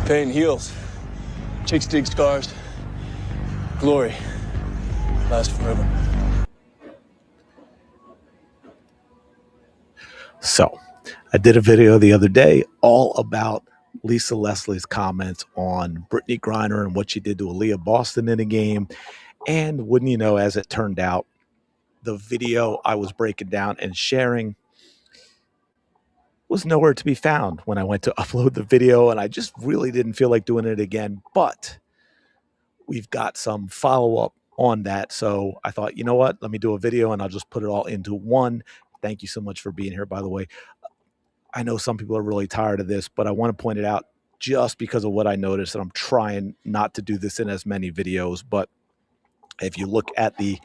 Pain heals. Chicks dig scars. Glory lasts forever. So, I did a video the other day all about Lisa Leslie's comments on Britney Griner and what she did to Aliyah Boston in a game. And wouldn't you know, as it turned out, the video I was breaking down and sharing was nowhere to be found when I went to upload the video, and I just really didn't feel like doing it again. But we've got some follow-up on that. So I thought, you know what? Let me do a video and I'll just put it all into one. Thank you so much for being here, by the way. I know some people are really tired of this, but I want to point it out just because of what I noticed, and I'm trying not to do this in as many videos. But if you look at the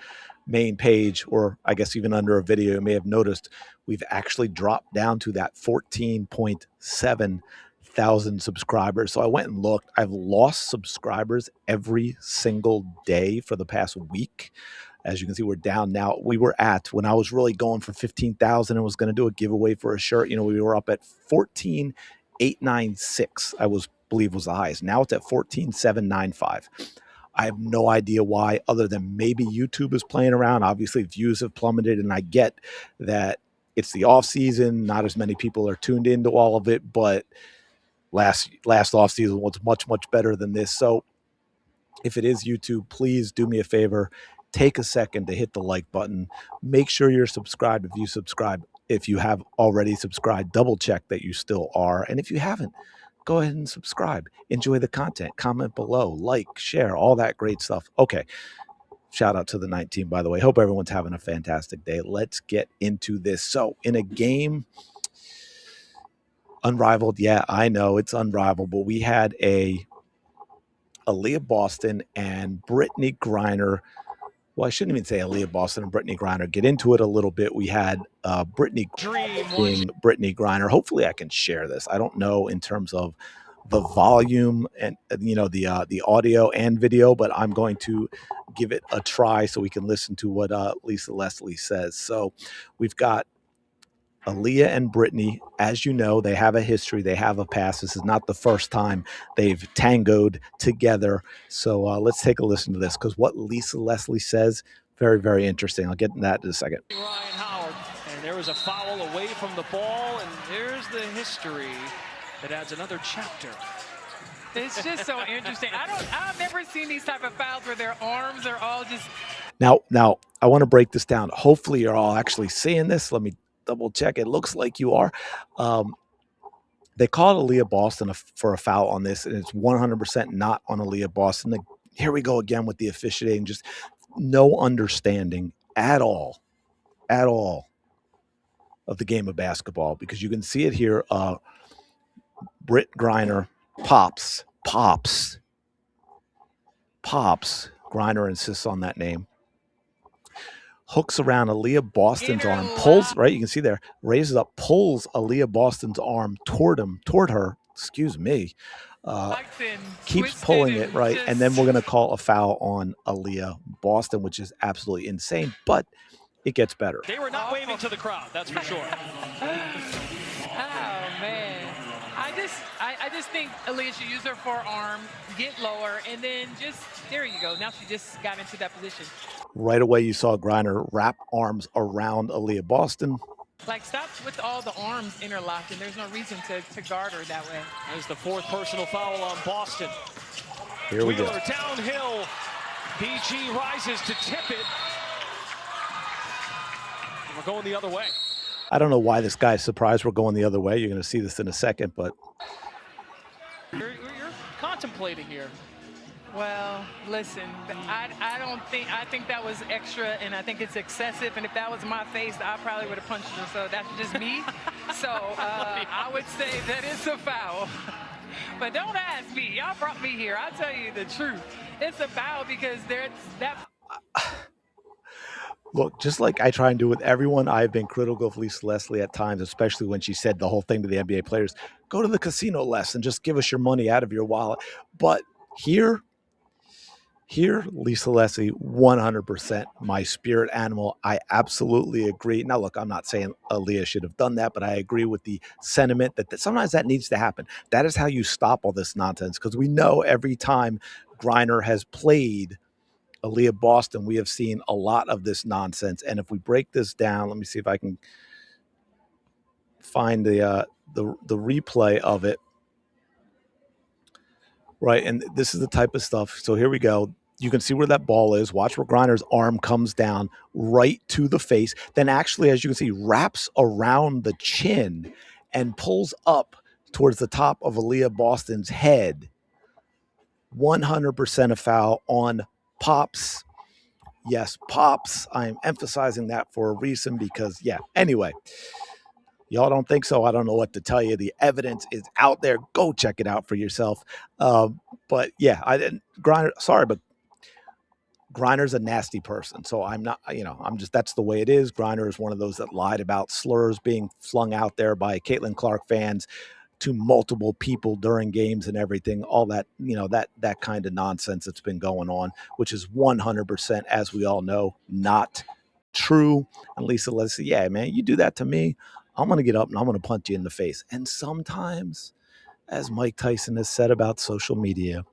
main page, or I guess even under a video, you may have noticed we've actually dropped down to that 14.7 thousand subscribers. So I went and looked. I've lost subscribers every single day for the past week. As you can see, we're down now. We were at, when I was really going for 15,000 and was going to do a giveaway for a shirt, you know, we were up at 14,896, believe was the highest. Now it's at 14,795. I have no idea why, other than maybe YouTube is playing around. Obviously, views have plummeted, and I get that it's the off season. Not as many people are tuned into all of it, but last off season was much better than this. So if it is YouTube, please do me a favor. Take a second to hit the like button. Make sure you're subscribed if you subscribe. If you have already subscribed, double check that you still are. And if you haven't, go ahead and subscribe. Enjoy the content. Comment below. Like, share, all that great stuff. Okay. Shout out to the 19, by the way. Hope everyone's having a fantastic day. Let's get into this. So in a game, unrivaled. Yeah, I know it's unrivaled, but we had Aliyah Boston and Britney Griner. Well, I shouldn't even say Aliyah Boston and Britney Griner. Get into it a little bit. We had Britney being Britney Griner. Hopefully I can share this. I don't know in terms of the volume and, you know, the audio and video, but I'm going to give it a try so we can listen to what Lisa Leslie says. So we've got Aliyah and Britney. As you know, they have a history. They have a past. This is not the first time they've tangoed together. So let's take a listen to this, because what Lisa Leslie says, very interesting. I'll get into that in a second. Ryan Howard, and there was a foul away from the ball, and there's the history that adds another chapter. It's just so interesting. I've never seen these type of fouls where their arms are all just. Now I want to break this down. Hopefully you're all actually seeing this. Let me double check. It looks like you are. They called Aliyah Boston for a foul on this, and it's 100% not on Aliyah Boston. Here we go again with the officiating. Just no understanding at all of the game of basketball, because you can see it here. Britt Griner pops. Griner insists on that name. Hooks around Aliyah Boston's arm, pulls, right? You can see there, raises up, pulls Aliyah Boston's arm toward her, excuse me, keeps pulling it, right? And then we're going to call a foul on Aliyah Boston, which is absolutely insane, but it gets better. They were not waving to the crowd, that's for sure. Oh, man. I just think Aliyah should use her forearm, get lower, and then just, there you go. Now she just got into that position. Right away, you saw Griner wrap arms around Aliyah Boston. Like, stop with all the arms interlocking. There's no reason to guard her that way. There's the fourth personal foul on Boston. Here we go. Wheeler downhill. BG rises to tip it. And we're going the other way. I don't know why this guy's surprised we're going the other way. You're going to see this in a second, but You're contemplating here. Well, listen, I think that was extra, and I think it's excessive, and if that was my face, I probably would have punched her, so that's just me. So I would say that it's a foul. But don't ask me. Y'all brought me here. I'll tell you the truth. It's a foul because there's that. Look, just like I try and do with everyone, I've been critical of Lisa Leslie at times, especially when she said the whole thing to the NBA players, go to the casino less and just give us your money out of your wallet. But here Here, Lisa Leslie, 100% my spirit animal. I absolutely agree. Now, look, I'm not saying Aliyah should have done that, but I agree with the sentiment that sometimes that needs to happen. That is how you stop all this nonsense, because we know every time Griner has played Aliyah Boston, we have seen a lot of this nonsense. And if we break this down, let me see if I can find the replay of it. Right, and this is the type of stuff. So here we go. You can see where that ball is. Watch where Griner's arm comes down right to the face. Then actually, as you can see, wraps around the chin and pulls up towards the top of Aliyah Boston's head. 100% a foul on Pops. Yes, Pops. I'm emphasizing that for a reason because, yeah. Anyway, y'all don't think so? I don't know what to tell you. The evidence is out there. Go check it out for yourself. But yeah, I didn't. Griner, sorry, but Griner's a nasty person. So I'm not, I'm just, that's the way it is. Griner is one of those that lied about slurs being flung out there by Caitlin Clark fans to multiple people during games and everything. All that, that kind of nonsense that's been going on, which is 100%, as we all know, not true. And Lisa, let's say, yeah, man, you do that to me, I'm going to get up and I'm going to punch you in the face. And sometimes, as Mike Tyson has said about social media,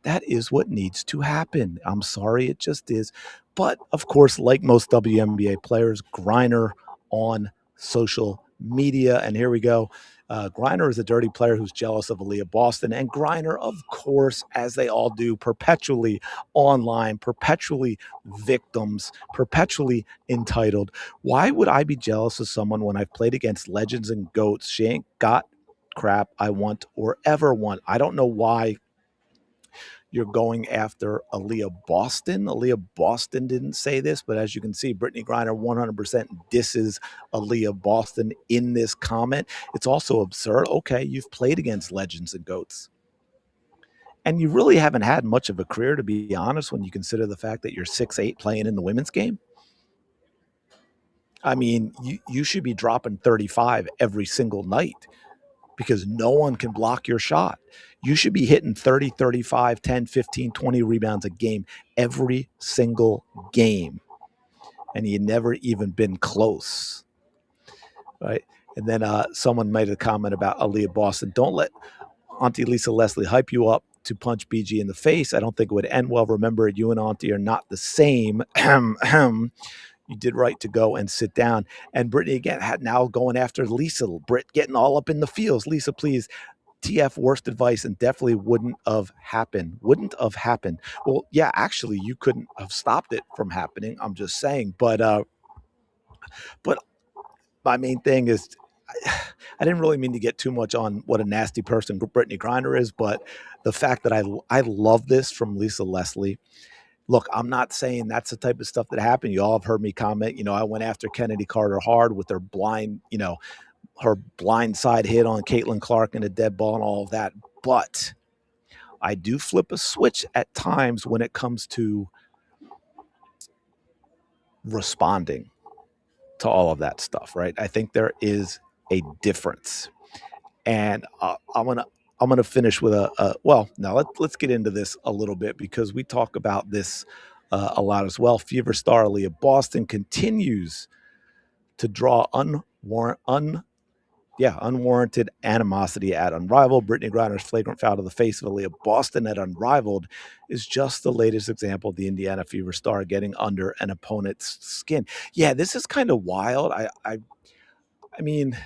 that is what needs to happen. I'm sorry, it just is. But of course, like most WNBA players, Griner on social media. And here we go. Griner is a dirty player who's jealous of Aliyah Boston. And Griner, of course, as they all do, perpetually online, perpetually victims, perpetually entitled. Why would I be jealous of someone when I've played against legends and GOATs? She ain't got crap I want or ever want. I don't know why you're going after Aliyah Boston. Aliyah Boston didn't say this, but as you can see, Britney Griner 100% disses Aliyah Boston in this comment. It's also absurd. Okay, you've played against legends and GOATs, and you really haven't had much of a career, to be honest, when you consider the fact that you're 6'8" playing in the women's game. I mean, you should be dropping 35 every single night, because no one can block your shot. You should be hitting 30, 35, 10, 15, 20 rebounds a game every single game. And you never even been close, right? And then someone made a comment about Aliyah Boston. Don't let Auntie Lisa Leslie hype you up to punch BG in the face. I don't think it would end well. Remember, you and Auntie are not the same. You did right to go and sit down. And Brittany, again, had now going after Lisa. Britt getting all up in the feels. Lisa, please. TF, worst advice, and definitely wouldn't have happened. Wouldn't have happened. Well, yeah, actually, you couldn't have stopped it from happening. I'm just saying. But my main thing is, I didn't really mean to get too much on what a nasty person Britney Griner is, but the fact that I love this from Lisa Leslie. Look, I'm not saying that's the type of stuff that happened. You all have heard me comment. I went after Kennedy Carter hard with her blind side hit on Caitlin Clark and a dead ball and all of that. But I do flip a switch at times when it comes to responding to all of that stuff, right? I think there is a difference. And I'm gonna finish with let's get into this a little bit, because we talk about this a lot as well. Fever star Aliyah Boston continues to draw unwarranted animosity at Unrivaled. Britney Griner's flagrant foul to the face of Aliyah Boston at Unrivaled is just the latest example of the Indiana Fever star getting under an opponent's skin. Yeah, this is kind of wild. I mean,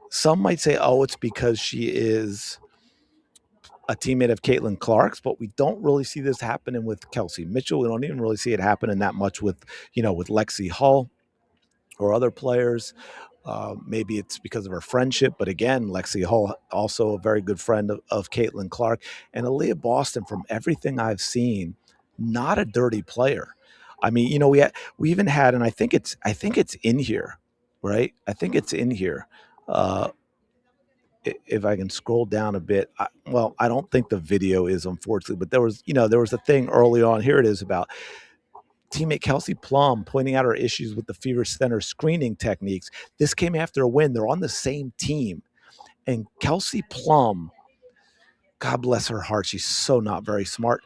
some might say, oh, it's because she is a teammate of Caitlin Clark's, but we don't really see this happening with Kelsey Mitchell. We don't even really see it happening that much with Lexi Hull or other players. Maybe it's because of her friendship, but again, Lexi Hull, also a very good friend of Caitlin Clark. And Aliyah Boston, from everything I've seen, not a dirty player. I mean, we even had, and I think it's in here, right? I think it's in here. If I can scroll down a bit, I don't think the video is, unfortunately, but there was a thing early on. Here it is about teammate Kelsey Plum pointing out her issues with the Fever Center screening techniques. This came after a win. They're on the same team. And Kelsey Plum, God bless her heart, she's so not very smart.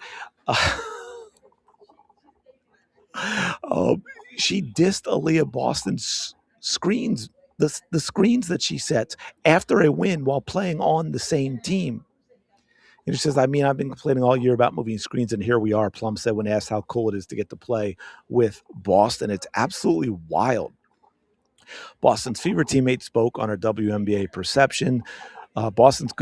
Um, she dissed Aliyah Boston's screens, the screens that she sets after a win while playing on the same team. And she says, I mean, I've been complaining all year about moving screens, and here we are, Plum said when asked how cool it is to get to play with Boston. It's absolutely wild. Boston's fever teammate spoke on her WNBA perception. Boston's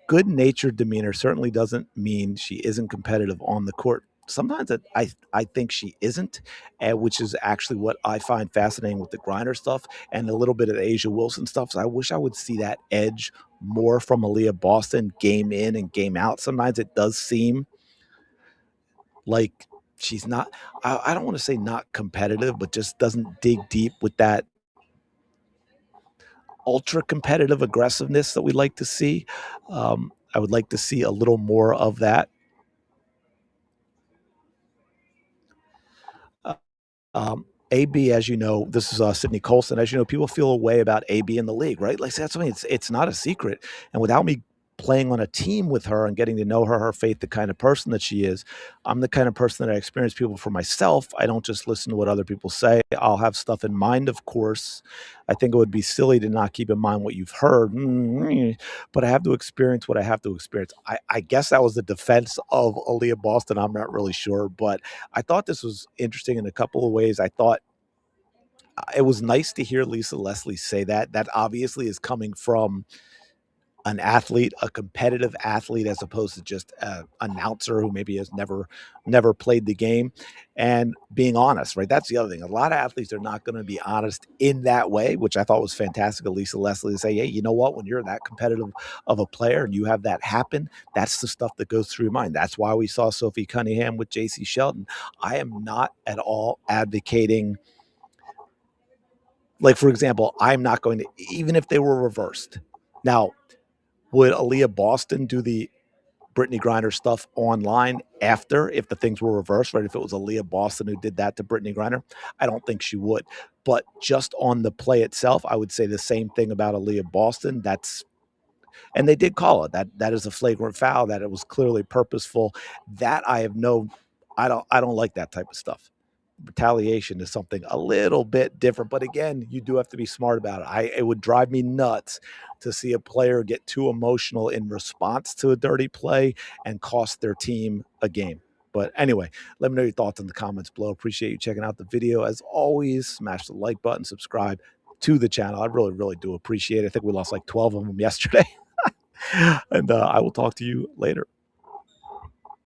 good-natured demeanor certainly doesn't mean she isn't competitive on the court. Sometimes I think she isn't, which is actually what I find fascinating with the Griner stuff and a little bit of the Asia Wilson stuff. So I wish I would see that edge more from Aliyah Boston game in and game out. Sometimes it does seem like she's not, I don't want to say not competitive, but just doesn't dig deep with that ultra competitive aggressiveness that we like to see. I would like to see a little more of that. Uh, AB, as you know, this is Sydney Colson. As you know, people feel a way about AB in the league, right? Like that's something. It's not a secret. And without me playing on a team with her and getting to know her, her faith, the kind of person that she is, I'm the kind of person that I experience people for myself. I don't just listen to what other people say. I'll have stuff in mind, of course. I think it would be silly to not keep in mind what you've heard, but I have to experience what I have to experience. I guess that was the defense of Aliyah Boston. I'm not really sure, but I thought this was interesting in a couple of ways. I thought it was nice to hear Lisa Leslie say that. That obviously is coming from an athlete, a competitive athlete, as opposed to just an announcer who maybe has never played the game, and being honest, right? That's the other thing. A lot of athletes are not going to be honest in that way, which I thought was fantastic of Lisa Leslie to say, hey, you know what? When you're that competitive of a player and you have that happen, that's the stuff that goes through your mind. That's why we saw Sophie Cunningham with JC Shelton. I am not at all advocating, like, for example, I'm not going to, even if they were reversed. Now, would Aliyah Boston do the Britney Griner stuff online after if the things were reversed, right? If it was Aliyah Boston who did that to Britney Griner, I don't think she would. But just on the play itself, I would say the same thing about Aliyah Boston. And they did call it that is a flagrant foul, that it was clearly purposeful. That I don't like that type of stuff. Retaliation is something a little bit different, but again, you do have to be smart about it. It would drive me nuts to see a player get too emotional in response to a dirty play and cost their team a game. But anyway, let me know your thoughts in the comments below. Appreciate you checking out the video. As always, smash the like button, subscribe to the channel. I really, really do appreciate it. I think we lost like 12 of them yesterday. And I will talk to you later.